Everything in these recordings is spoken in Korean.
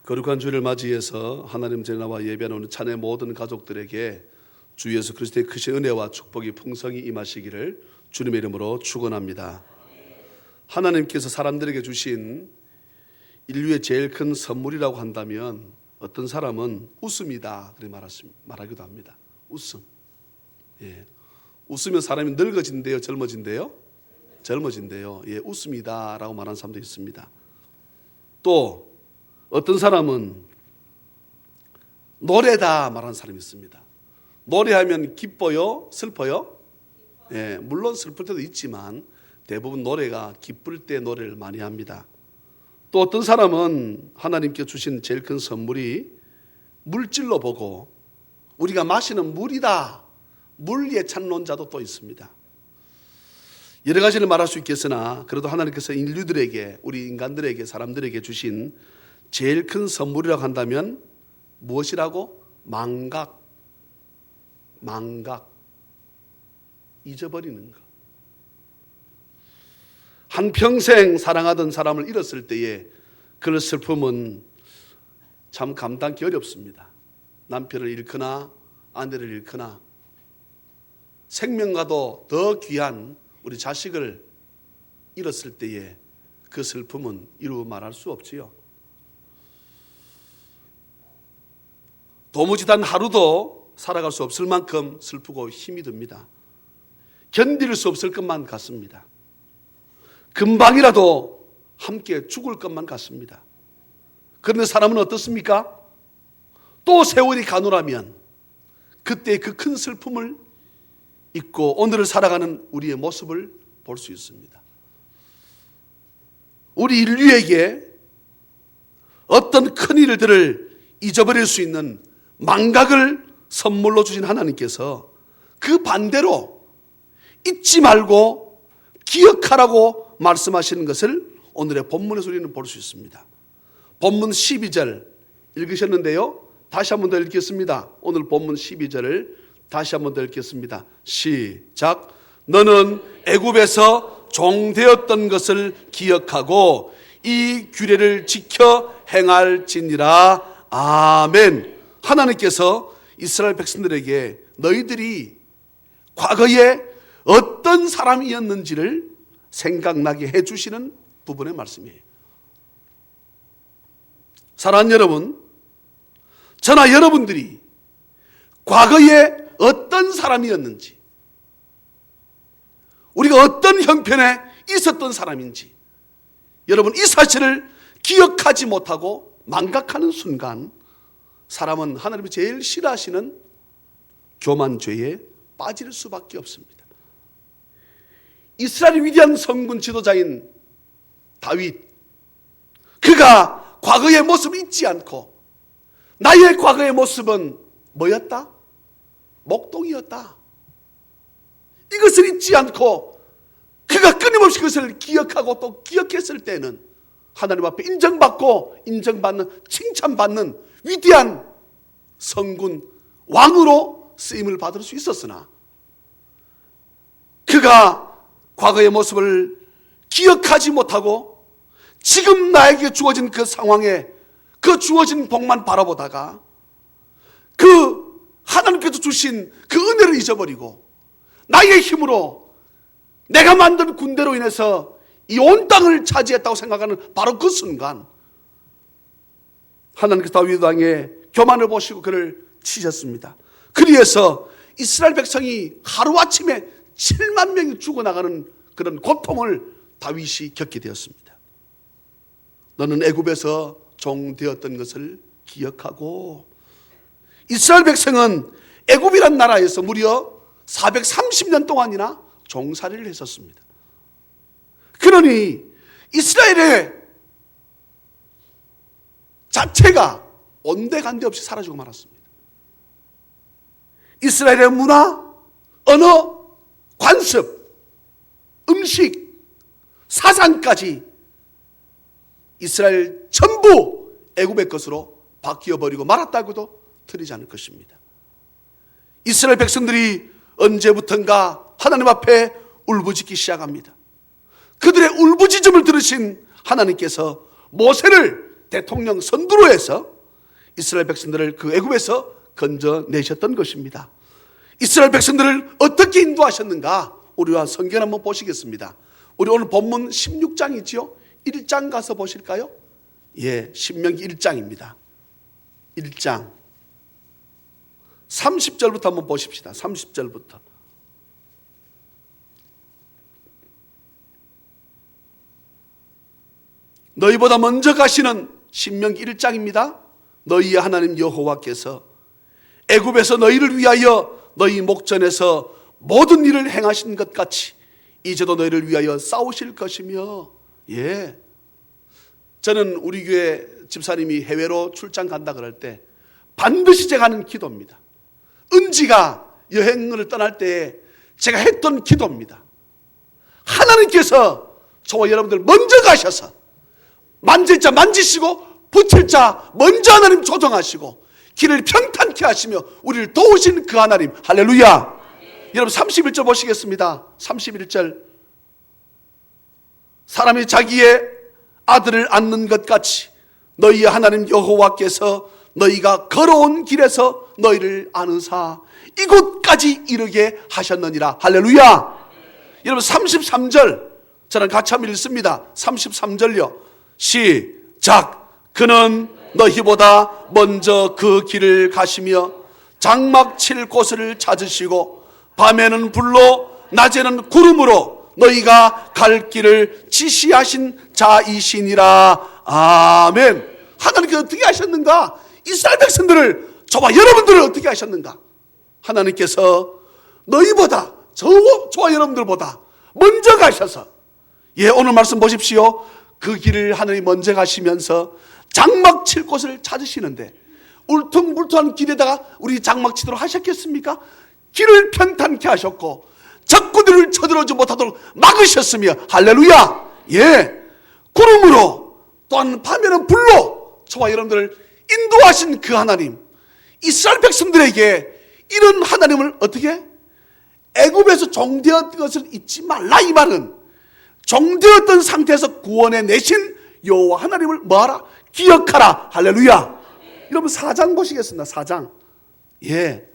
거룩한 주일을 맞이해서 하나님 전에 나와 예배하는 우리 찬의 모든 가족들에게 주 예수 그리스도의 크신 은혜와 축복이 풍성히 임하시기를 주님의 이름으로 축원합니다. 하나님께서 사람들에게 주신 인류의 제일 큰 선물이라고 한다면 어떤 사람은 웃음이다 그렇게 말하기도 합니다. 웃음. 예. 웃으면 사람이 늙어진대요, 젊어진대요? 젊어진대요. 예, 웃음이다라고 말하는 사람도 있습니다. 또 어떤 사람은 노래다 말하는 사람이 있습니다. 노래하면 기뻐요? 슬퍼요? 예, 물론 슬플 때도 있지만 대부분 노래가 기쁠 때 노래를 많이 합니다. 또 어떤 사람은 하나님께 주신 제일 큰 선물이 물질로 보고 우리가 마시는 물이다, 물 예찬론자도 또 있습니다. 여러 가지를 말할 수 있겠으나 그래도 하나님께서 인류들에게, 우리 인간들에게, 사람들에게 주신 제일 큰 선물이라고 한다면 무엇이라고? 망각. 잊어버리는 것. 한평생 사랑하던 사람을 잃었을 때에 그 슬픔은 참 감당하기 어렵습니다. 남편을 잃거나 아내를 잃거나 생명과도 더 귀한 우리 자식을 잃었을 때에 그 슬픔은 이루 말할 수 없지요. 도무지 단 하루도 살아갈 수 없을 만큼 슬프고 힘이 듭니다. 견딜 수 없을 것만 같습니다. 금방이라도 함께 죽을 것만 같습니다. 그런데 사람은 어떻습니까? 또 세월이 가노라면 그때 그 큰 슬픔을 잊고 오늘을 살아가는 우리의 모습을 볼 수 있습니다. 우리 인류에게 어떤 큰 일들을 잊어버릴 수 있는 망각을 선물로 주신 하나님께서 그 반대로 잊지 말고 기억하라고 말씀하시는 것을 오늘의 본문에서 우리는 볼 수 있습니다. 본문 12절 읽으셨는데요. 다시 한 번 더 읽겠습니다. 오늘 본문 12절을 다시 한 번 더 읽겠습니다. 시작. 너는 애굽에서 종되었던 것을 기억하고 이 규례를 지켜 행할지니라. 아멘. 하나님께서 이스라엘 백성들에게 너희들이 과거에 어떤 사람이었는지를 생각나게 해주시는 부분의 말씀이에요. 사랑하는 여러분, 저나 여러분들이 과거에 어떤 사람이었는지, 우리가 어떤 형편에 있었던 사람인지, 여러분 이 사실을 기억하지 못하고 망각하는 순간 사람은 하나님이 제일 싫어하시는 교만죄에 빠질 수밖에 없습니다. 이스라엘의 위대한 성군 지도자인 다윗, 그가 과거의 모습을 잊지 않고 나의 과거의 모습은 뭐였다? 목동이었다. 이것을 잊지 않고 그가 끊임없이 그것을 기억하고 또 기억했을 때는 하나님 앞에 인정받고 인정받는, 칭찬받는 위대한 성군 왕으로 쓰임을 받을 수 있었으나 그가 과거의 모습을 기억하지 못하고 지금 나에게 주어진 그 상황에 그 주어진 복만 바라보다가 그 하나님께서 주신 그 은혜를 잊어버리고 나의 힘으로 내가 만든 군대로 인해서 이 온 땅을 차지했다고 생각하는 바로 그 순간 하나님께서 다윗 왕의 교만을 보시고 그를 치셨습니다. 그리해서 이스라엘 백성이 하루아침에 7만 명이 죽어나가는 그런 고통을 다윗이 겪게 되었습니다. 너는 애굽에서 종되었던 것을 기억하고, 이스라엘 백성은 애굽이란 나라에서 무려 430년 동안이나 종살이를 했었습니다. 그러니 이스라엘의 자체가 온데간데 없이 사라지고 말았습니다. 이스라엘의 문화, 언어, 관습, 음식, 사상까지 이스라엘 전부 애굽의 것으로 바뀌어버리고 말았다고도 틀리지 않을 것입니다. 이스라엘 백성들이 언제부턴가 하나님 앞에 울부짖기 시작합니다. 그들의 울부짖음을 들으신 하나님께서 모세를 대통령 선두로 해서 이스라엘 백성들을 그 애굽에서 건져내셨던 것입니다. 이스라엘 백성들을 어떻게 인도하셨는가? 우리와 성경 한번 보시겠습니다. 우리 오늘 본문 16장이지요. 1장 가서 보실까요? 예, 신명기 1장입니다. 1장 30절부터 한번 보십시다. 30절부터. 너희보다 먼저 가시는 신명기 1장입니다. 너희의 하나님 여호와께서 애굽에서 너희를 위하여 너희 목전에서 모든 일을 행하신 것 같이 이제도 너희를 위하여 싸우실 것이며, 예, 저는 우리 교회 집사님이 해외로 출장 간다 그럴 때 반드시 제가 하는 기도입니다. 은지가 여행을 떠날 때 제가 했던 기도입니다. 하나님께서 저와 여러분들 먼저 가셔서 만질 자 만지시고 붙일 자 먼저 하나님 조정하시고 길을 평탄케 하시며 우리를 도우신 그 하나님, 할렐루야. 여러분 31절 보시겠습니다. 31절. 사람이 자기의 아들을 안는 것 같이 너희의 하나님 여호와께서 너희가 걸어온 길에서 너희를 아는사 이곳까지 이르게 하셨느니라. 할렐루야. 여러분 33절 저는 같이 한번 읽습니다. 33절요. 시작. 그는 너희보다 먼저 그 길을 가시며 장막 칠 곳을 찾으시고 밤에는 불로 낮에는 구름으로 너희가 갈 길을 지시하신 자이시니라. 아멘. 하나님께서 어떻게 하셨는가? 이스라엘 백성들을, 저와 여러분들을 어떻게 하셨는가? 하나님께서 너희보다, 저와 여러분들보다 먼저 가셔서, 예, 오늘 말씀 보십시오. 그 길을 하나님 먼저 가시면서 장막 칠 곳을 찾으시는데, 울퉁불퉁한 길에다가 우리 장막 치도록 하셨겠습니까? 길을 평탄케 하셨고 적군들을 쳐들어오지 못하도록 막으셨으며, 할렐루야. 예, 구름으로 또한 밤에는 불로 저와 여러분들을 인도하신 그 하나님, 이스라엘 백성들에게 이런 하나님을 어떻게? 애굽에서 종되었던 것을 잊지 말라. 이 말은 종되었던 상태에서 구원해 내신 여호와 하나님을 뭐하라? 기억하라. 할렐루야. 여러분 4장 보시겠습니다. 4장. 예,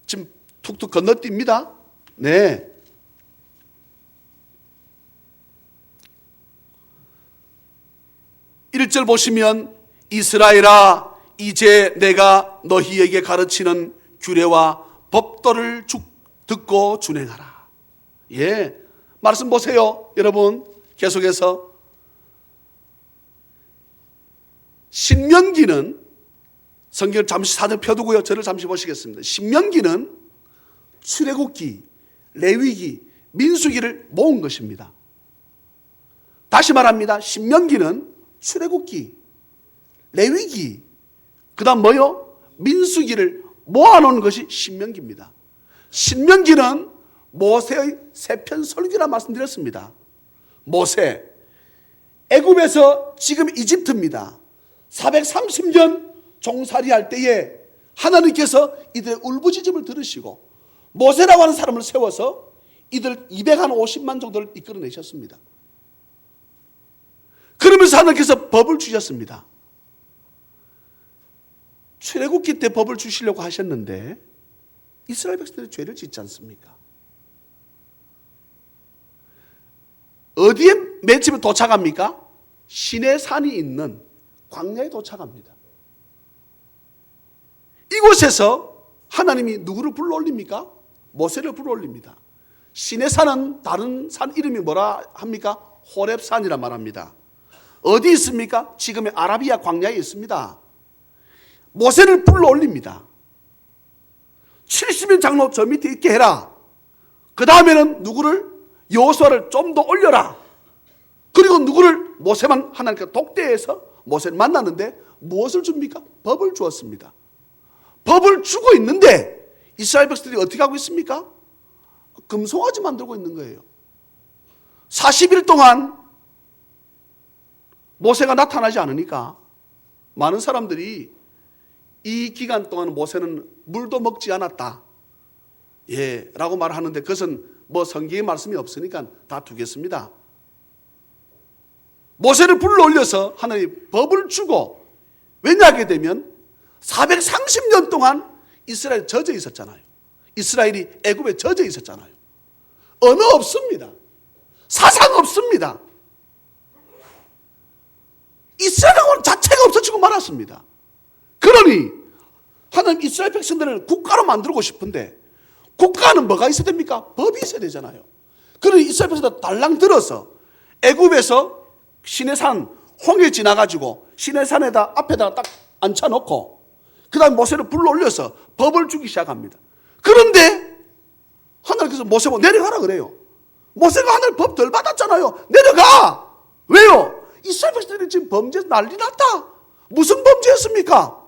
지금 툭툭 건너뜁니다. 네. (1절) 보시면 이스라엘아 이제 내가 너희에게 가르치는 규례와 법도를 듣고 준행하라. 예, 말씀 보세요. 여러분 계속해서 신명기는, 성경을 잠시 사전 펴두고요, 저를 잠시 보시겠습니다. 신명기는 출애굽기, 레위기, 민수기를 모은 것입니다. 다시 말합니다. 신명기는 출애굽기, 레위기, 그 다음 뭐요? 민수기를 모아놓은 것이 신명기입니다. 신명기는 모세의 세편설교라 말씀드렸습니다. 모세, 애굽에서 지금 이집트입니다. 430년 종살이할 때에 하나님께서 이들의 울부짖음을 들으시고 모세라고 하는 사람을 세워서 이들 250만 정도를 이끌어내셨습니다. 그러면서 하나님께서 법을 주셨습니다. 출애굽기 때 법을 주시려고 하셨는데 이스라엘 백성들이 죄를 짓지 않습니까? 어디에 맨 처음에 도착합니까? 시내 산이 있는 광야에 도착합니다. 이곳에서 하나님이 누구를 불러올립니까? 모세를 불러올립니다. 시내 산은 다른 산 이름이 뭐라 합니까? 호렙산이라 말합니다. 어디 있습니까? 지금의 아라비아 광야에 있습니다. 모세를 불러올립니다. 70인 장로 저 밑에 있게 해라. 그 다음에는 누구를? 여호수아를 좀 더 올려라. 그리고 누구를? 모세만 하나님께 독대해서 모세를 만났는데 무엇을 줍니까? 법을 주었습니다. 법을 주고 있는데 이스라엘 백성들이 어떻게 하고 있습니까? 금송아지 만들고 있는 거예요. 40일 동안 모세가 나타나지 않으니까 많은 사람들이 이 기간 동안 모세는 물도 먹지 않았다, 예, 라고 말하는데 그것은 뭐 성경의 말씀이 없으니까 다 두겠습니다. 모세를 불러 올려서 하나님 법을 주고, 왜냐하게 되면 430년 동안 이스라엘이 젖어 있었잖아요. 이스라엘이 애굽에 젖어 있었잖아요. 언어 없습니다. 사상 없습니다. 이스라엘 자체가 없어지고 말았습니다. 그러니 하나님 이스라엘 백성들을 국가로 만들고 싶은데, 국가는 뭐가 있어야 됩니까? 법이 있어야 되잖아요. 그러니 이스라엘 백성들 달랑 들어서 애굽에서 시내산 홍해 지나가지고 시내산에다 앞에다 딱 앉혀놓고 그 다음에 모세를 불러 올려서 법을 주기 시작합니다. 그런데 하나님께서 모세 보고 내려가라 그래요. 모세가 하나님 법 덜 받았잖아요. 내려가! 왜요? 이스라엘 백성들이 지금 범죄에서 난리 났다. 무슨 범죄였습니까?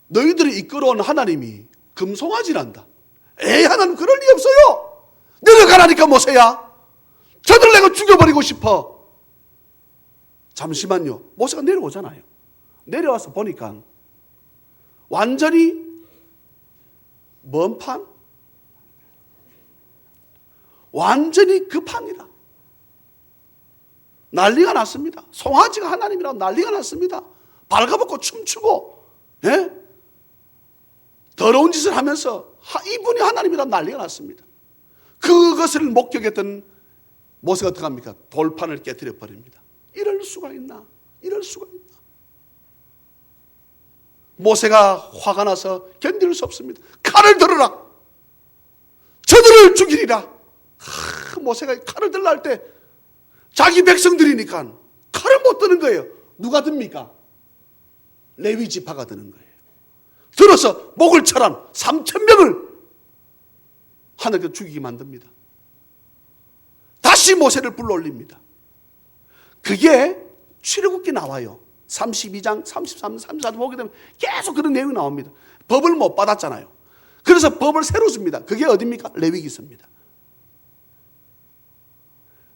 너희들이 이끌어온 하나님이 금송아지란다. 에이, 하나님 그럴 리 없어요. 내려가라니까 모세야. 저들 내가 죽여버리고 싶어. 잠시만요. 모세가 내려오잖아요. 내려와서 보니까 완전히 먼 판? 완전히 그 판이라. 난리가 났습니다. 송아지가 하나님이라고 난리가 났습니다. 발가벗고 춤추고, 예? 더러운 짓을 하면서 이분이 하나님이라고 난리가 났습니다. 그것을 목격했던 모세가 어떻게 합니까? 돌판을 깨뜨려 버립니다. 이럴 수가 있나? 이럴 수가 있나? 모세가 화가 나서 견딜 수 없습니다. 칼을 들어라. 저들을 죽이리라. 모세가 칼을 들라 할 때 자기 백성들이니까 칼을 못 드는 거예요. 누가 듭니까? 레위 지파가 드는 거예요. 들어서 목을 쳐란 3,000명을 하나님께서 죽이게 만듭니다. 다시 모세를 불러 올립니다. 그게 출애굽기 나와요. 32장, 33장, 34장 보게 되면 계속 그런 내용이 나옵니다. 법을 못 받았잖아요. 그래서 법을 새로 줍니다. 그게 어디입니까? 레위기서입니다.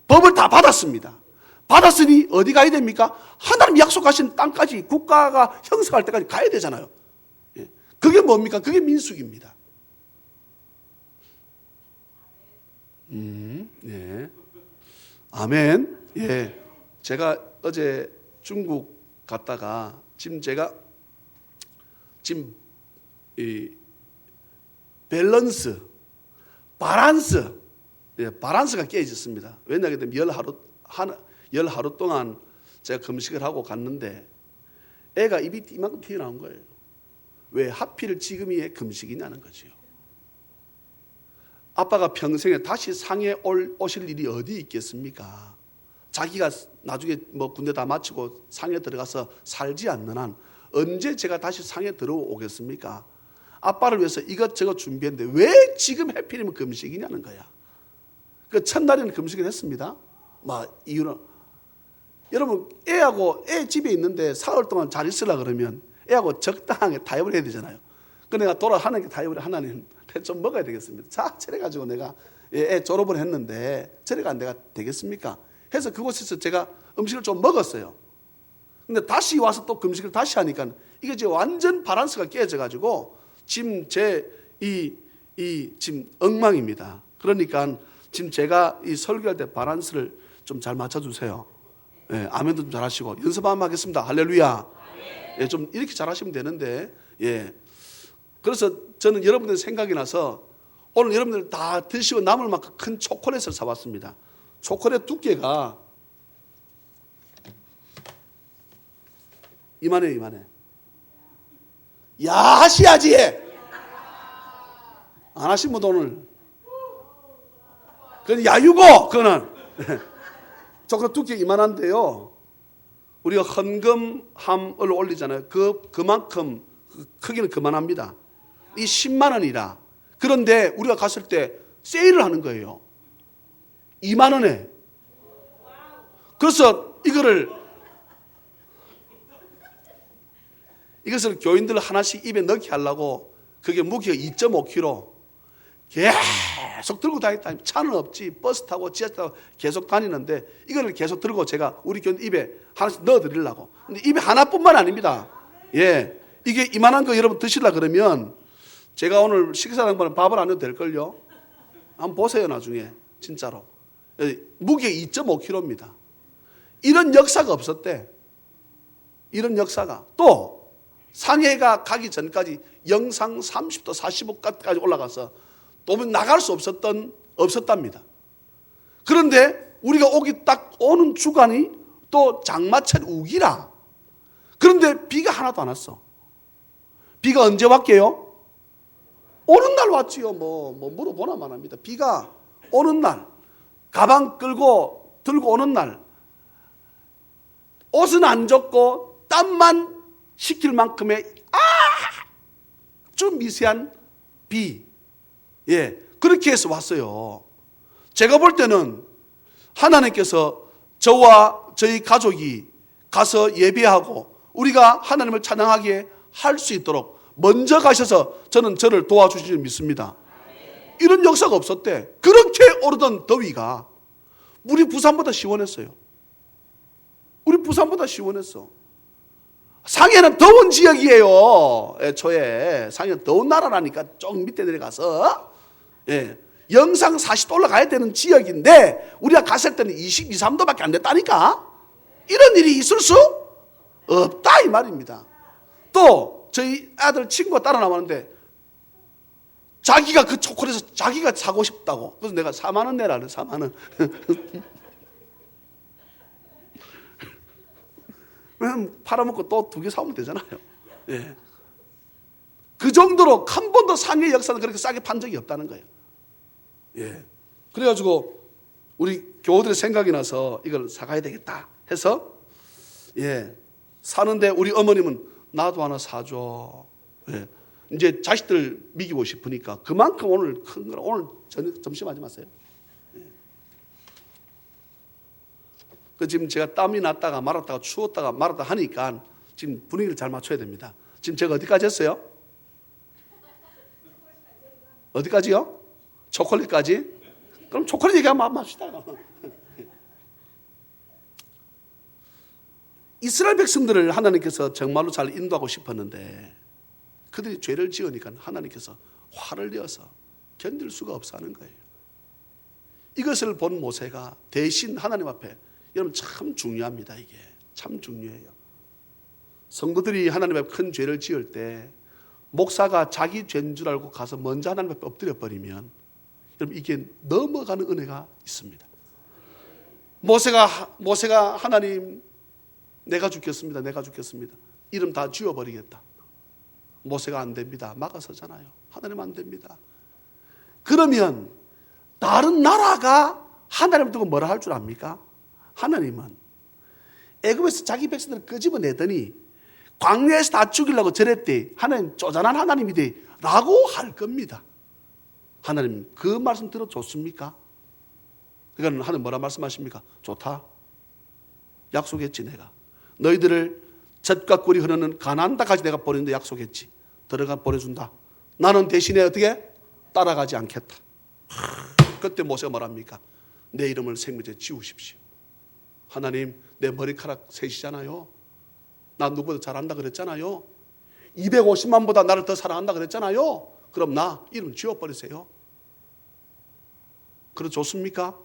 법을 다 받았습니다. 받았으니 어디 가야 됩니까? 하나님 약속하신 땅까지, 국가가 형성할 때까지 가야 되잖아요. 그게 뭡니까? 그게 민수기입니다. 예. 아멘. 예. 제가 어제 중국 갔다가 지금 제가 이 밸런스, 바란스가 깨졌습니다. 왜냐하면 열 하루 동안 제가 금식을 하고 갔는데 애가 입이 이만큼 튀어나온 거예요. 왜 하필 지금이 금식이냐는 거지요. 아빠가 평생에 다시 상해 오실 일이 어디 있겠습니까? 자기가 나중에 뭐 군대 다 마치고 상해 들어가서 살지 않는 한 언제 제가 다시 상해 들어오겠습니까? 아빠를 위해서 이것저것 준비했는데 왜 지금 하필이면 금식이냐는 거야. 그 첫날에는 금식을 했습니다. 이유는 여러분 애 집에 있는데 사흘 동안 잘 있으려 그러면 애하고 적당하게 타협을 해야 되잖아요. 그 내가 하나님께 타협을 하나님 좀 먹어야 되겠습니다. 자, 저래가지고 내가 애 졸업을 했는데 저래가 안 내가 되겠습니까? 해서 그곳에서 제가 음식을 좀 먹었어요. 근데 다시 와서 또 금식을 다시 하니까 이게 이제 완전 바란스가 깨져가지고 지금 지금 엉망입니다. 그러니까 지금 제가 이 설교할 때 바란스를 좀 잘 맞춰주세요. 예, 아멘도 좀 잘하시고 연습 한번 하겠습니다. 할렐루야. 예, 좀 이렇게 잘하시면 되는데, 예. 그래서 저는 여러분들 생각이 나서 오늘 여러분들 다 드시고 남을 만큼 큰 초콜릿을 사왔습니다. 초콜릿 두께가 이만해. 야, 하셔야지. 안 하신 분도 오늘. 그건 야유고, 그거는. 초콜릿 두께 이만한데요. 우리가 헌금함을 올리잖아요. 그만큼 크기는 그만합니다. 이 10만 원이라. 그런데 우리가 갔을 때 세일을 하는 거예요. 2만 원에. 그래서 이것을 교인들 하나씩 입에 넣게 하려고 그게 무게가 2.5kg 계속 들고 다녔다. 차는 없지. 버스 타고 지하철 타고 계속 다니는데 이거를 계속 들고 제가 우리 교인들 입에 하나씩 넣어드리려고. 근데 입에 하나뿐만 아닙니다. 예, 이게 이만한 거 여러분 드시려고 그러면 제가 오늘 식사당번에 밥을 안 해도 될걸요. 한번 보세요 나중에. 진짜로. 무게 2.5kg입니다. 이런 역사가 없었대. 이런 역사가. 또 상해가 가기 전까지 영상 30도 45도까지 올라가서 또 나갈 수 없었답니다. 그런데 우리가 딱 오는 주간이 또 장마철 우기라. 그런데 비가 하나도 안 왔어. 비가 언제 왔게요? 오는 날 왔지요. 뭐 물어보나 말합니다. 비가 오는 날, 가방 끌고 들고 오는 날, 옷은 안 젖고 땀만 식힐 만큼의 아주 미세한 비. 예, 그렇게 해서 왔어요. 제가 볼 때는 하나님께서 저와 저희 가족이 가서 예배하고 우리가 하나님을 찬양하게 할 수 있도록 먼저 가셔서 저를 도와주실 줄 믿습니다. 이런 역사가 없었대. 그렇게 오르던 더위가 우리 부산보다 시원했어요. 우리 부산보다 시원했어. 상해는 더운 지역이에요. 애초에 상해는 더운 나라라니까 좀 밑에 내려가서 영상 40도 올라가야 되는 지역인데 우리가 갔을 때는 22, 3도밖에 안 됐다니까. 이런 일이 있을 수 없다 이 말입니다. 또 저희 아들 친구가 따라 나왔는데 자기가 그 초콜릿을 자기가 사고 싶다고. 그래서 내가 4만 원 내라 그래. 4만 원. 왜냐면 팔아먹고 또 2개 사오면 되잖아요. 예. 그 정도로 한 번도 상해 역사는 그렇게 싸게 판 적이 없다는 거예요. 예. 그래가지고 우리 교우들의 생각이 나서 이걸 사가야 되겠다 해서 사는데 우리 어머님은 나도 하나 사줘. 예. 이제 자식들 먹이고 싶으니까 그만큼 오늘 큰 거라. 오늘 점심 하지 마세요. 지금 제가 땀이 났다가 말았다가 추웠다가 말았다 하니까 지금 분위기를 잘 맞춰야 됩니다. 지금 제가 어디까지 했어요? 어디까지요? 초콜릿까지? 그럼 초콜릿 얘기 한번 합시다. 이스라엘 백성들을 하나님께서 정말로 잘 인도하고 싶었는데 그들이 죄를 지으니까 하나님께서 화를 내어서 견딜 수가 없어 하는 거예요. 이것을 본 모세가 대신 하나님 앞에, 여러분 참 중요합니다. 이게 참 중요해요. 성도들이 하나님 앞에 큰 죄를 지을 때 목사가 자기 죄인 줄 알고 가서 먼저 하나님 앞에 엎드려 버리면 여러분 이게 넘어가는 은혜가 있습니다. 모세가 하나님 내가 죽겠습니다. 이름 다 지워버리겠다. 모세가 안 됩니다. 막아서잖아요. 하나님 안 됩니다. 그러면 다른 나라가 하나님을 두고 뭐라 할 줄 압니까? 하나님은 애굽에서 자기 백성들을 끄집어내더니 광야에서 다 죽이려고 저랬대. 하나님 쪼잔한 하나님이대 라고 할 겁니다. 하나님 그 말씀 들어 좋습니까? 그러니까 하나님 뭐라 말씀하십니까? 좋다. 약속했지 내가. 너희들을 젖과 꿀이 흐르는 가나안 땅까지 내가 보내는데 약속했지. 들어가 보내준다. 나는 대신에 어떻게? 따라가지 않겠다. 그때 모세가 뭐랍니까? 내 이름을 생명에 지우십시오. 하나님 내 머리카락 셋이잖아요. 나 누구보다 잘한다 그랬잖아요. 250만보다 나를 더 사랑한다 그랬잖아요. 그럼 나 이름 지워버리세요. 그래 좋습니까?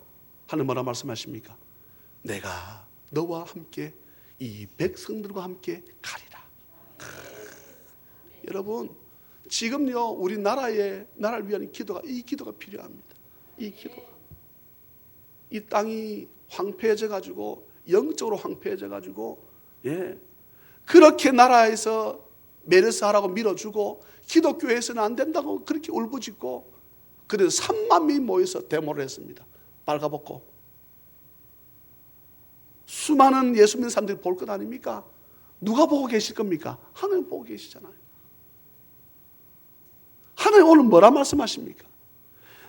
하나님 뭐라 말씀하십니까? 내가 너와 함께 이 백성들과 함께 가리라. 여러분 지금요 우리 나라를 위한 기도가 이 기도가 필요합니다. 이 기도가. 이 땅이 황폐해져 가지고 영적으로 황폐해져 가지고 그렇게 나라에서 메르스하라고 밀어주고 기독교에서는 안 된다고 그렇게 울부짖고 그래서 3만 명이 모여서 데모를 했습니다. 빨가벗고 수많은 예수 믿는 사람들이 볼 것 아닙니까? 누가 보고 계실 겁니까? 하나님 보고 계시잖아요. 하나님 오늘 뭐라 말씀하십니까?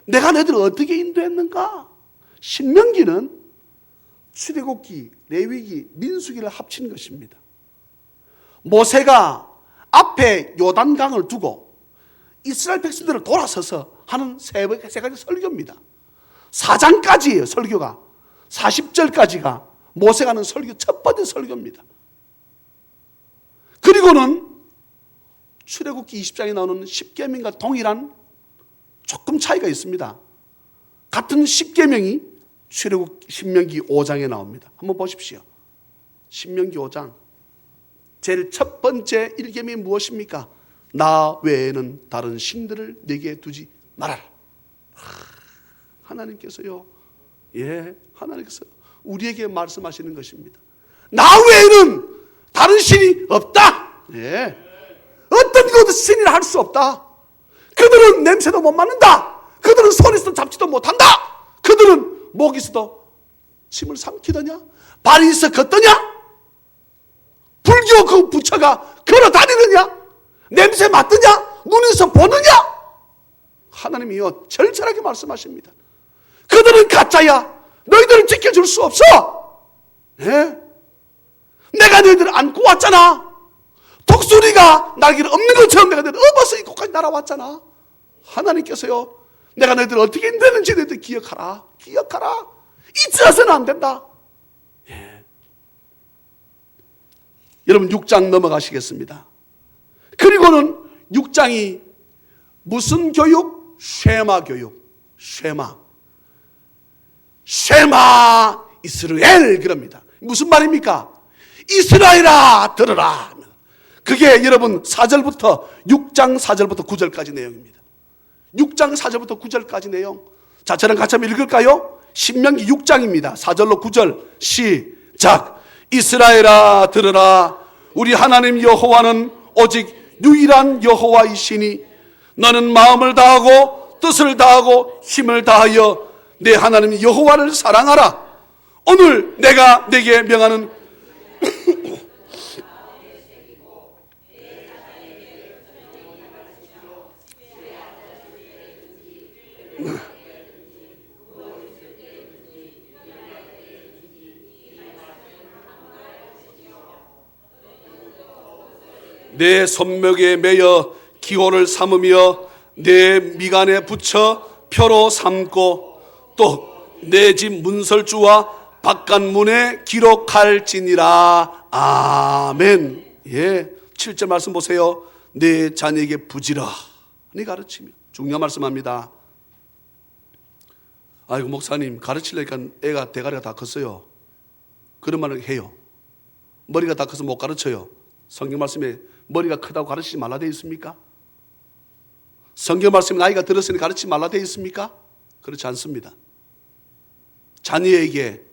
내가 너희들을 어떻게 인도했는가? 신명기는 출애굽기, 레위기, 민수기를 합친 것입니다. 모세가 앞에 요단강을 두고 이스라엘 백성들을 돌아서서 하는 세 가지 설교입니다. 4장까지예요 설교가. 40절까지가 모세가 하는 설교 첫 번째 설교입니다. 그리고는 출애굽기 20장에 나오는 십계명과 동일한 조금 차이가 있습니다. 같은 십계명이 출애굽 신명기 5장에 나옵니다. 한번 보십시오. 신명기 5장 제일 첫 번째 일념이 무엇입니까? 나 외에는 다른 신들을 내게 두지 말아라. 하나님께서요, 하나님께서 우리에게 말씀하시는 것입니다. 나 외에는 다른 신이 없다. 어떤 것도 신이라 할 수 없다. 그들은 냄새도 못 맡는다. 그들은 손 있어도 잡지도 못한다. 그들은 목 있어도 침을 삼키더냐? 발이 있어 걷더냐? 불교 그 부처가 걸어 다니느냐? 냄새 맡느냐? 눈에서 보느냐? 하나님이요 절절하게 말씀하십니다. 그들은 가짜야. 너희들은 지켜줄 수 없어. 내가 너희들을 안고 왔잖아. 독수리가 날개를 없는 것처럼 내가 너희들을 업어서 이곳까지 날아왔잖아. 하나님께서요, 내가 너희들을 어떻게 힘드는지 너희들 기억하라. 잊어서는 안 된다. 여러분 6장 넘어가시겠습니다. 그리고는 6장이 무슨 교육? 쉐마 교육. 쉐마 이스라엘 그럽니다. 무슨 말입니까? 이스라엘아 들으라. 그게 여러분 4절부터 6장 4절부터 9절까지 내용입니다. 6장 4절부터 9절까지 내용. 자, 저랑 같이 한번 읽을까요? 신명기 6장입니다. 4절로 9절 시작. 이스라엘아 들으라. 우리 하나님 여호와는 오직 유일한 여호와이시니 너는 마음을 다하고 뜻을 다하고 힘을 다하여 내 하나님 여호와를 사랑하라. 오늘 내가 네게 명하는 내 손목에 매여 기호를 삼으며 내 미간에 붙여 표로 삼고 또 내 집 문설주와 바깥문에 기록할지니라. 아멘. 7절 말씀 보세요. 내 자녀에게 부지런히 가르치며. 중요한 말씀합니다. 아이고 목사님 가르치려니까 애가 대가리가 다 컸어요. 그런 말을 해요. 머리가 다 커서 못 가르쳐요. 성경 말씀에 머리가 크다고 가르치지 말라 되어 있습니까? 성경 말씀에 나이가 들었으니 가르치지 말라 되어 있습니까? 그렇지 않습니다. 자녀에게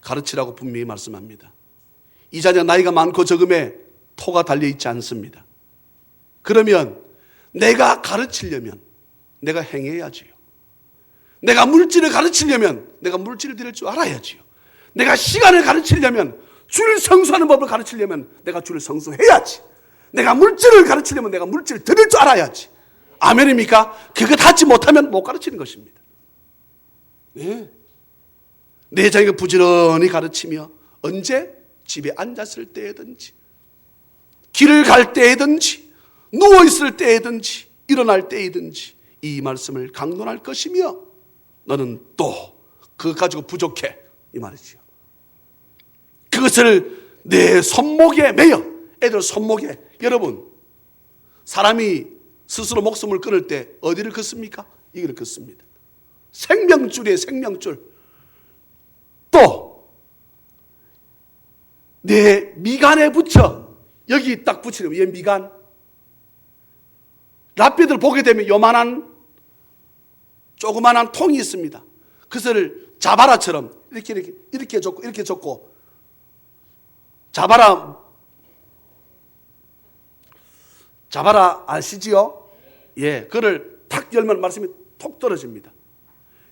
가르치라고 분명히 말씀합니다. 이 자녀가 나이가 많고 적음에 토가 달려있지 않습니다. 그러면 내가 가르치려면 내가 행해야지요. 내가 물질을 가르치려면 내가 물질을 드릴 줄 알아야지요. 내가 시간을 가르치려면 주를 성수하는 법을 가르치려면 내가 주를 성수해야지. 내가 물질을 가르치려면 내가 물질을 드릴 줄 알아야지. 아멘입니까? 그거 하지 못하면 못 가르치는 것입니다. 내 자녀가 부지런히 가르치며 언제? 집에 앉았을 때든지 길을 갈 때든지 누워있을 때든지 일어날 때든지 이 말씀을 강론할 것이며 너는 또 그것 가지고 부족해 이 말이지요. 그것을 내 손목에 매여. 애들 손목에. 여러분 사람이 스스로 목숨을 끊을 때 어디를 긋습니까? 이걸 긋습니다. 생명줄이에요. 생명줄. 또 내 미간에 붙여. 여기 딱 붙이는 얘 미간. 랍비들 보게 되면 요만한 조그만한 통이 있습니다. 그것을 자바라처럼 이렇게 줬고 자바라 아시지요? 그를 탁 열면 말씀이 톡 떨어집니다.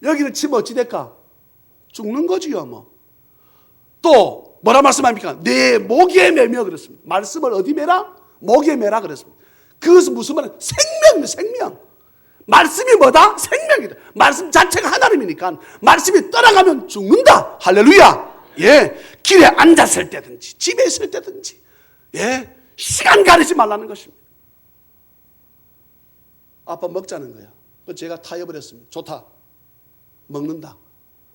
여기는 치면 어찌 될까? 죽는 거지요, 뭐. 또 뭐라 말씀합니까? 내 목에 매며 그랬습니다. 말씀을 어디 매라? 목에 매라 그랬습니다. 그것은 무슨 말이에요? 생명. 말씀이 뭐다? 생명이다. 말씀 자체가 하나님이니까 말씀이 떠나가면 죽는다. 할렐루야. 길에 앉았을 때든지 집에 있을 때든지 시간 가리지 말라는 것입니다. 아빠 먹자는 거야. 제가 타협을 좋다. 먹는다.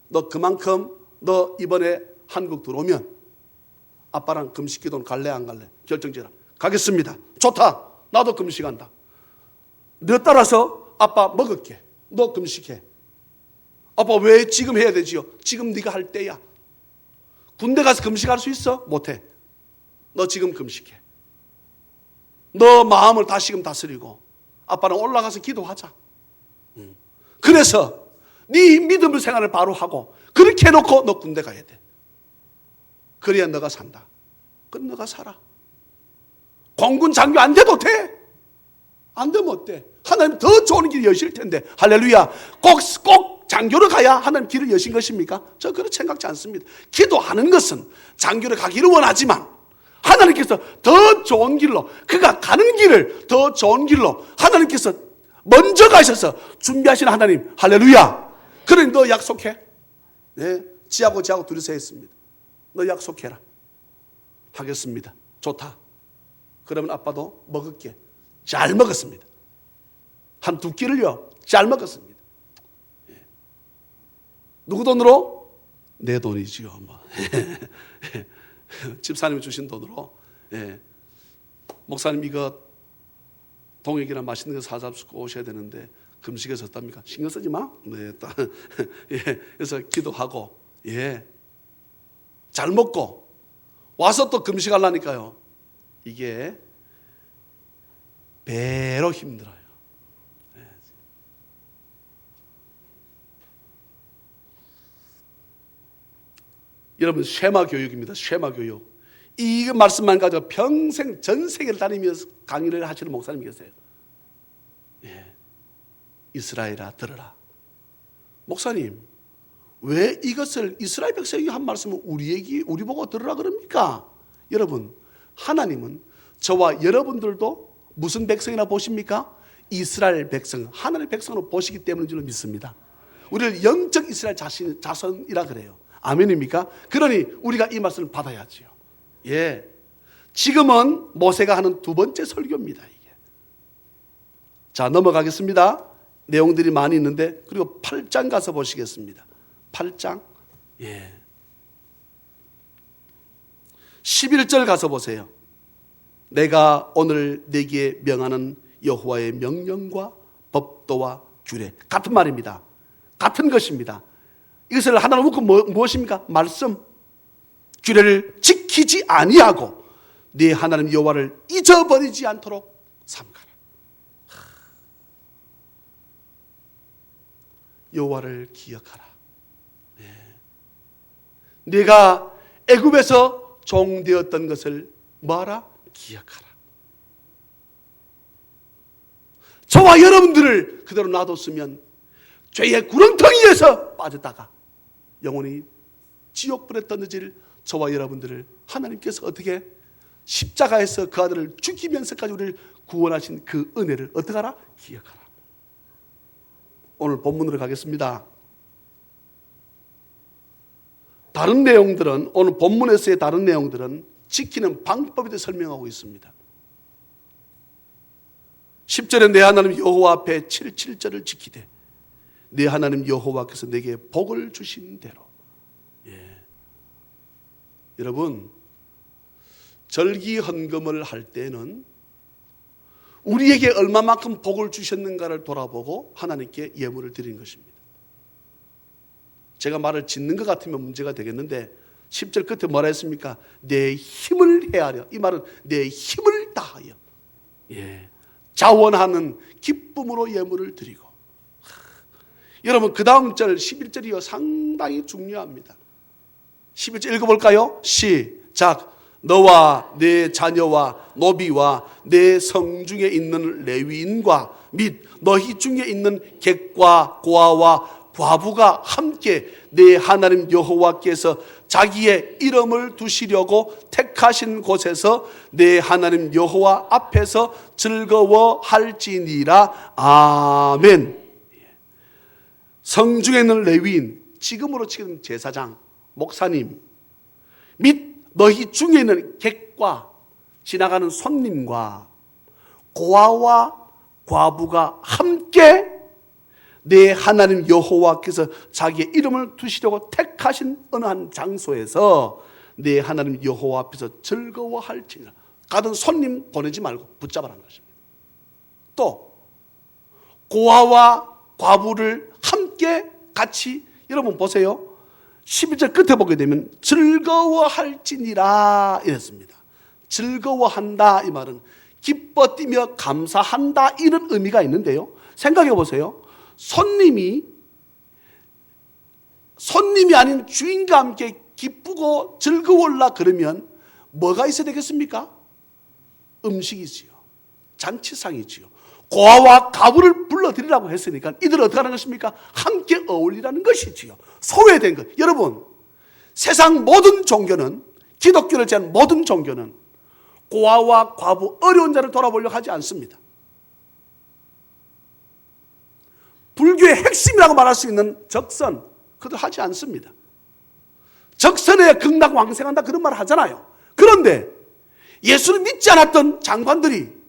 너 그만큼 너 이번에 한국 들어오면 아빠랑 금식기도는 갈래 안 갈래? 결정지라. 가겠습니다. 좋다. 나도 금식한다. 너 따라서 아빠 먹을게. 너 금식해. 아빠 왜 지금 해야 되지요? 지금 네가 할 때야. 군대 가서 금식할 수 있어? 못해. 너 지금 금식해. 너 마음을 다시금 다스리고 아빠랑 올라가서 기도하자. 그래서 네 믿음의 생활을 바로 하고 그렇게 해놓고 너 군대 가야 돼. 그래야 너가 산다. 그럼 너가 살아. 공군 장교 안 돼도 돼. 안 되면 어때? 하나님 더 좋은 길이 여실 텐데. 할렐루야. 꼭 장교로 가야 하나님 길을 여신 것입니까? 저 그렇게 생각지 않습니다. 기도하는 것은 장교를 가기를 원하지만 하나님께서 더 좋은 길로, 그가 가는 길을 더 좋은 길로 하나님께서 먼저 가셔서 준비하시는 하나님. 할렐루야. 그러니 너 약속해. 네, 지하고 둘이서 했습니다. 너 약속해라. 하겠습니다. 좋다. 그러면 아빠도 먹을게. 잘 먹었습니다. 한 2끼를요 잘 먹었습니다. 예. 누구 돈으로? 내 돈이지요. 뭐. 집사님이 주신 돈으로. 예. 목사님 이거 동역이나 맛있는 거 사잡수고 오셔야 되는데 금식에서 어답니까? 신경 쓰지 마. 네, 예. 그래서 기도하고, 예. 잘 먹고 와서 또 금식하려니까요. 이게 배로 힘들어요. 네. 여러분 쉐마 교육입니다. 쉐마 교육. 이 말씀만 가지고 평생 전 세계를 다니면서 강의를 하시는 목사님이 계세요. 예. 이스라엘아 들으라. 목사님 왜 이것을 이스라엘 백성이 한 말씀을 우리 보고 들으라 그럽니까? 여러분 하나님은 저와 여러분들도 무슨 백성이라 보십니까? 이스라엘 백성, 하나님의 백성으로 보시기 때문인 줄 믿습니다. 우리를 영적 이스라엘 자손이라 그래요. 아멘입니까? 그러니 우리가 이 말씀을 받아야지요. 예. 지금은 모세가 하는 2번째 설교입니다. 이게. 자, 넘어가겠습니다. 내용들이 많이 있는데, 그리고 8장 가서 보시겠습니다. 8장. 예. 11절 가서 보세요. 내가 오늘 네게 명하는 여호와의 명령과 법도와 규례. 같은 말입니다. 같은 것입니다. 이것을 하나로 묶고 무엇입니까? 말씀. 규례를 지키지 아니하고 네 하나님 여호와를 잊어버리지 않도록 삼가라. 여호와를 기억하라. 네. 네가 애굽에서 종되었던 것을 뭐하라? 기억하라. 저와 여러분들을 그대로 놔뒀으면 죄의 구렁텅이에서 빠졌다가 영원히 지옥불에 던져질 저와 여러분들을 하나님께서 어떻게 십자가에서 그 아들을 죽이면서까지 우리를 구원하신 그 은혜를 어떻게 하라? 기억하라. 오늘 본문으로 가겠습니다. 다른 내용들은, 오늘 본문에서의 다른 내용들은 지키는 방법에 대해 설명하고 있습니다. 10절에 내 하나님 여호와 앞에 7절을 지키되 내 하나님 여호와께서 내게 복을 주신 대로. 예. 여러분 절기 헌금을 할 때는 우리에게 얼마만큼 복을 주셨는가를 돌아보고 하나님께 예물을 드리는 것입니다. 제가 말을 짓는 것 같으면 문제가 되겠는데 10절 끝에 뭐라 했습니까? 내 힘을 헤아려. 이 말은 내 힘을 다하여, 예, 자원하는 기쁨으로 예물을 드리고. 여러분 그 다음 절 11절이요 상당히 중요합니다. 11절 읽어볼까요? 시작. 너와 내 자녀와 노비와 내 성중에 있는 레위인과 및 너희 중에 있는 객과 고아와 과부가 함께 내 하나님 여호와께서 자기의 이름을 두시려고 택하신 곳에서 내 하나님 여호와 앞에서 즐거워할지니라. 아멘. 성중에 있는 레위인, 지금으로 치는 제사장, 목사님 및 너희 중에 있는 객과 지나가는 손님과 고아와 과부가 함께 내 하나님 여호와께서 자기의 이름을 두시려고 택하신 어느 한 장소에서 내 하나님 여호와 앞에서 즐거워할지니라. 가던 손님 보내지 말고 붙잡아라는 것입니다. 또 고아와 과부를 함께 같이, 여러분 보세요. 11절 끝에 보게 되면 즐거워할지니라 이랬습니다. 즐거워한다 이 말은 기뻐 뛰며 감사한다 이런 의미가 있는데요. 생각해 보세요. 손님이 아닌 주인과 함께 기쁘고 즐거워라 그러면 뭐가 있어야 되겠습니까? 음식이지요. 잔치상이지요. 고아와 과부를 불러드리라고 했으니까 이들은 어떻게 하는 것입니까? 함께 어울리라는 것이지요. 소외된 것. 여러분, 세상 모든 종교는, 기독교를 제한 모든 종교는 고아와 과부, 어려운 자를 돌아보려고 하지 않습니다. 불교의 핵심이라고 말할 수 있는 적선, 그들 하지 않습니다. 적선에 극락왕생한다 그런 말 하잖아요. 그런데 예수를 믿지 않았던 장관들이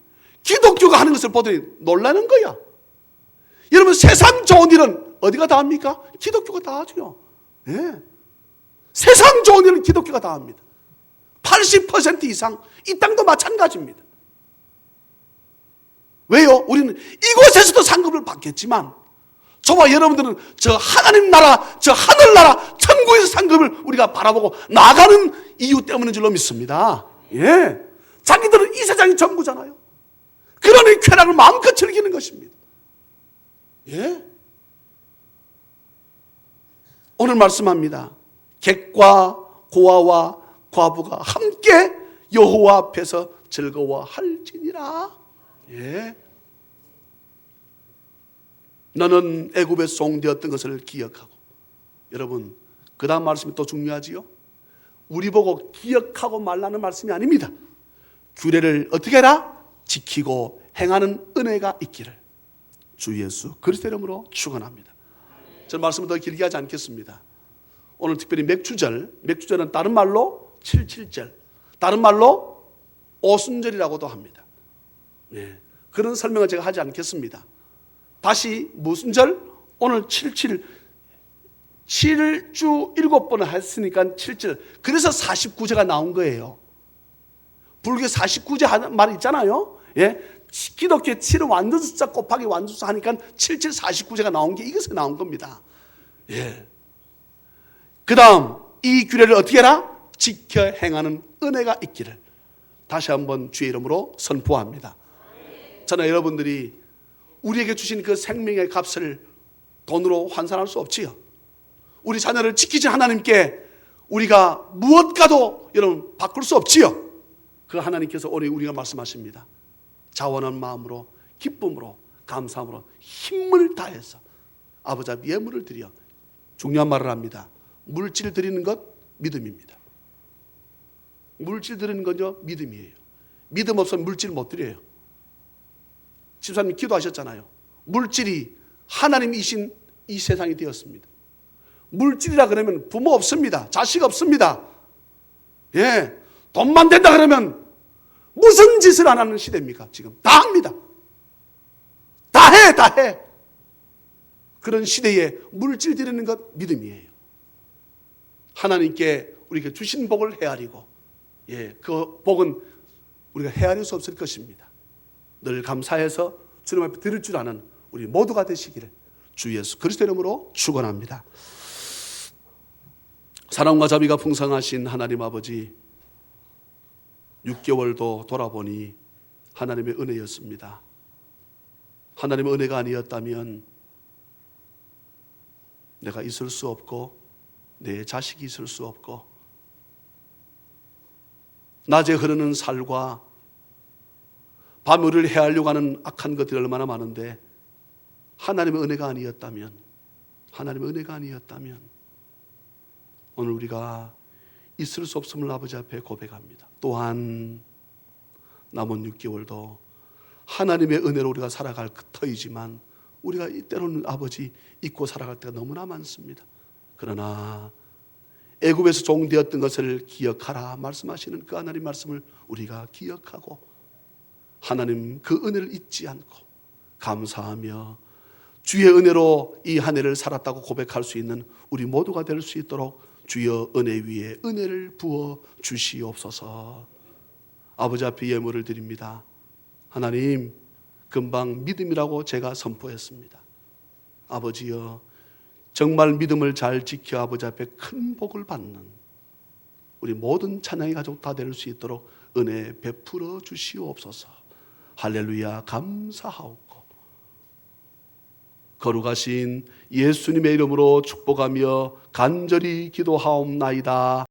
기독교가 하는 것을 보더니 놀라는 거야. 여러분, 세상 좋은 일은 어디가 다 합니까? 기독교가 다 하죠. 네. 세상 좋은 일은 기독교가 다 합니다. 80% 이상 이 땅도 마찬가지입니다. 왜요? 우리는 이곳에서도 상급을 받겠지만 저와 여러분들은 저 하나님 나라, 저 하늘나라, 천국에서 상급을 우리가 바라보고 나가는 이유 때문인 줄로 믿습니다. 예. 자기들은 이 세상이 전부잖아요. 그러니 쾌락을 마음껏 즐기는 것입니다. 예. 오늘 말씀합니다. 객과 고아와 과부가 함께 여호와 앞에서 즐거워할지니라. 예. 너는 애굽의 종되었던 것을 기억하고. 여러분, 그 다음 말씀이 또 중요하지요. 우리 보고 기억하고 말라는 말씀이 아닙니다. 규례를 어떻게 해라? 지키고 행하는 은혜가 있기를 주 예수 그리스도 이름으로 축원합니다. 저는 말씀을 더 길게 하지 않겠습니다. 오늘 특별히 맥주절은 다른 말로 77절, 다른 말로 오순절이라고도 합니다. 네, 그런 설명을 제가 하지 않겠습니다. 다시 무슨 절? 오늘 77, 7주 7번을 했으니까 7절. 그래서 49제가 나온 거예요. 불교 49제 하는 말이 있잖아요. 예? 기독교의 7은 완전숫자 곱하기 완전숫자 하니까 77, 49제가 나온 게 이것에 나온 겁니다. 예. 그 다음, 이 규례를 어떻게 해라? 지켜 행하는 은혜가 있기를 다시 한번 주의 이름으로 선포합니다. 저는 여러분들이 우리에게 주신 그 생명의 값을 돈으로 환산할 수 없지요. 우리 자녀를 지키신 하나님께 우리가 무엇과도 여러분 바꿀 수 없지요. 그 하나님께서 오늘 우리가 말씀하십니다. 자원한 마음으로, 기쁨으로, 감사함으로 힘을 다해서 아버지 앞에 예물을 드려. 중요한 말을 합니다. 물질 드리는 것 믿음입니다. 물질 드리는 건요 믿음이에요. 믿음 없으면 물질 못 드려요. 집사님 기도하셨잖아요. 물질이 하나님이신 이 세상이 되었습니다. 물질이라 그러면 부모 없습니다. 자식 없습니다. 예, 돈만 된다 그러면 무슨 짓을 안 하는 시대입니까? 지금 다 합니다. 다 해. 그런 시대에 물질 드리는 것 믿음이에요. 하나님께 우리가 주신 복을 헤아리고, 예, 그 복은 우리가 헤아릴 수 없을 것입니다. 늘 감사해서 주님 앞에 드릴 줄 아는 우리 모두가 되시기를 주 예수 그리스도 이름으로 축원합니다. 사랑과 자비가 풍성하신 하나님 아버지, 6개월도 돌아보니 하나님의 은혜였습니다. 하나님의 은혜가 아니었다면 내가 있을 수 없고 내 자식이 있을 수 없고 낮에 흐르는 살과 밤에 우리를 해하려고 하는 악한 것들이 얼마나 많은데 하나님의 은혜가 아니었다면 오늘 우리가 있을 수 없음을 아버지 앞에 고백합니다. 또한 남은 6개월도 하나님의 은혜로 우리가 살아갈 터이지만 우리가 때로는 아버지 잊고 살아갈 때가 너무나 많습니다. 그러나 애굽에서 종되었던 것을 기억하라 말씀하시는 그 하나님 말씀을 우리가 기억하고 하나님 그 은혜를 잊지 않고 감사하며 주의 은혜로 이 한 해를 살았다고 고백할 수 있는 우리 모두가 될 수 있도록 주여 은혜 위에 은혜를 부어 주시옵소서. 아버지 앞에 예물을 드립니다. 하나님, 금방 믿음이라고 제가 선포했습니다. 아버지여, 정말 믿음을 잘 지켜 아버지 앞에 큰 복을 받는 우리 모든 찬양의 가족 다 될 수 있도록 은혜 베풀어 주시옵소서. 할렐루야. 감사하옵고 거룩하신 예수님의 이름으로 축복하며 간절히 기도하옵나이다.